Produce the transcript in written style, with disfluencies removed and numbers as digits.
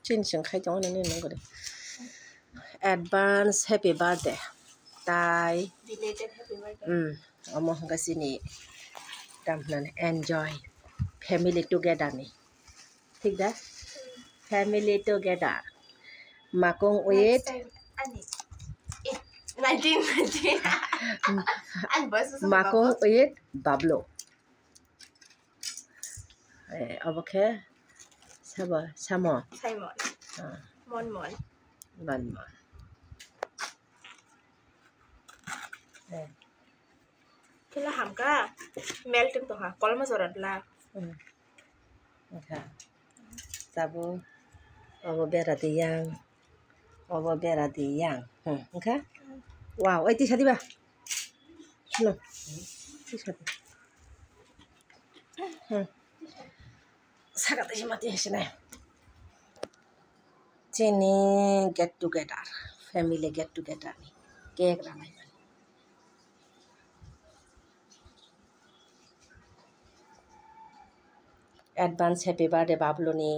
Chin khai chong nên nó gọi advance happy birthday tai Belated happy birthday. Omo hanga sini tam nan enjoy family together ni ঠিক da family together makong wait Next time, Ani. 19. An bus makong wait bablo okay sabo samo Simon. Mon. man Kila hamka melting to ha. Kolma sorat la. okay sabo obo berati yang okay wow oi ti sadi ba শুনো ti sadi সারাতে মাতি এসে না চেনে get together family get together ni cake ramai advance happy birthday bablo ni